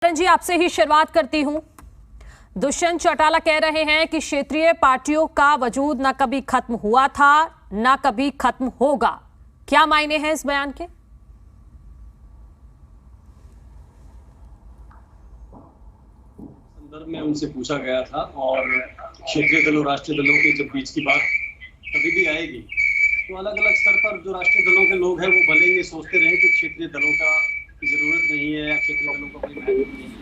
जी आपसे ही शुरुआत करती हूं। दुष्यंत चौटाला कह रहे हैं कि क्षेत्रीय पार्टियों का वजूद न कभी खत्म हुआ था न कभी खत्म होगा। क्या मायने हैं इस बयान के? संदर्भ में उनसे पूछा गया था और क्षेत्रीय दलों राष्ट्रीय दलों के जब बीच की बात कभी भी आएगी तो अलग अलग स्तर पर जो राष्ट्रीय दलों के लोग हैं वो भले ये सोचते रहे कि क्षेत्रीय दलों का जरूरत नहीं है या क्षेत्रीय दलों का कोई महत्व नहीं है।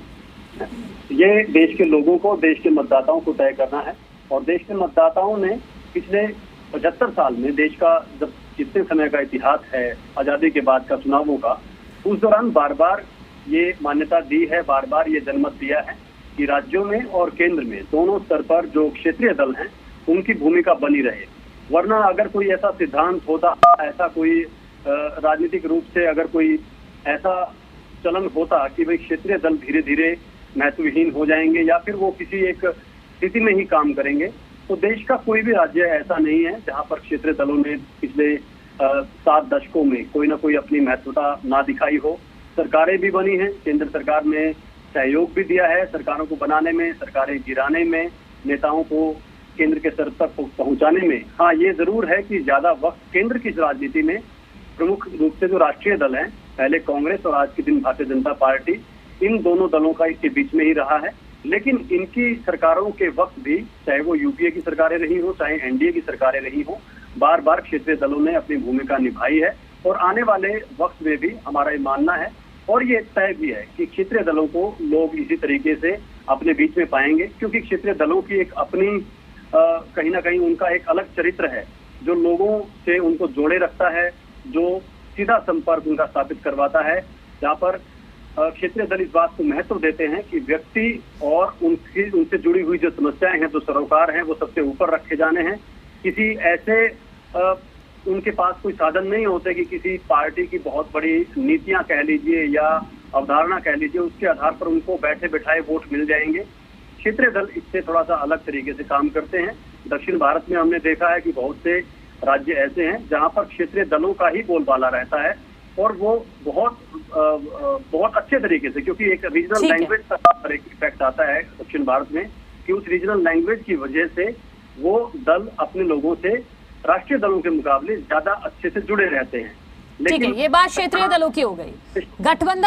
ये देश के लोगों को, देश के मतदाताओं को तय करना है और देश के मतदाताओं ने पिछले 75 साल में देश का जब जितने समय का इतिहास है आजादी के बाद का चुनावों का, उस दौरान बार बार ये मान्यता दी है, बार बार ये जनमत दिया है कि राज्यों में और केंद्र में दोनों स्तर पर जो क्षेत्रीय दल हैं उनकी भूमिका बनी रहे। वरना अगर कोई ऐसा सिद्धांत होता, ऐसा कोई राजनीतिक रूप से अगर कोई ऐसा चलन होता कि भाई क्षेत्रीय दल धीरे धीरे महत्वहीन हो जाएंगे या फिर वो किसी एक स्थिति में ही काम करेंगे, तो देश का कोई भी राज्य ऐसा नहीं है जहां पर क्षेत्रीय दलों ने पिछले 7 दशकों में कोई ना कोई अपनी महत्वता ना दिखाई हो। सरकारें भी बनी हैं, केंद्र सरकार ने सहयोग भी दिया है सरकारों को बनाने में, सरकारें गिराने में, नेताओं को केंद्र के स्तर तक पहुंचाने में। हाँ, ये जरूर है कि ज्यादा वक्त केंद्र की राजनीति में प्रमुख रूप से जो राष्ट्रीय दल हैं, पहले कांग्रेस और आज के दिन भारतीय जनता पार्टी, इन दोनों दलों का इसके बीच में ही रहा है। लेकिन इनकी सरकारों के वक्त भी, चाहे वो यूपीए की सरकारें रही हो, चाहे एनडीए की सरकारें रही हो, बार बार क्षेत्रीय दलों ने अपनी भूमिका निभाई है और आने वाले वक्त में भी हमारा ये मानना है और ये तय भी है कि क्षेत्रीय दलों को लोग इसी तरीके से अपने बीच में पाएंगे, क्योंकि क्षेत्रीय दलों की एक अपनी कहीं ना कहीं उनका एक अलग चरित्र है जो लोगों से उनको जोड़े रखता है, जो सीधा संपर्क उनका स्थापित करवाता है, जहाँ पर क्षेत्रीय दल इस बात को महत्व देते हैं कि व्यक्ति और उनसे जुड़ी हुई जो समस्याएं हैं, जो सरोकार हैं, वो सबसे ऊपर रखे जाने हैं। किसी ऐसे उनके पास कोई साधन नहीं होते कि किसी पार्टी की बहुत बड़ी नीतियां कह लीजिए या अवधारणा कह लीजिए, उसके आधार पर उनको बैठे बैठाए वोट मिल जाएंगे। क्षेत्रीय दल इससे थोड़ा सा अलग तरीके से काम करते हैं। दक्षिण भारत में हमने देखा है कि बहुत से राज्य ऐसे हैं जहां पर क्षेत्रीय दलों का ही बोलबाला रहता है और वो बहुत अच्छे तरीके से, क्योंकि एक रीजनल लैंग्वेज का एक इफेक्ट आता है दक्षिण भारत में कि उस रीजनल लैंग्वेज की वजह से वो दल अपने लोगों से राष्ट्रीय दलों के मुकाबले ज्यादा अच्छे से जुड़े रहते हैं। लेकिन ये बात क्षेत्रीय दलों की हो गई। गठबंधन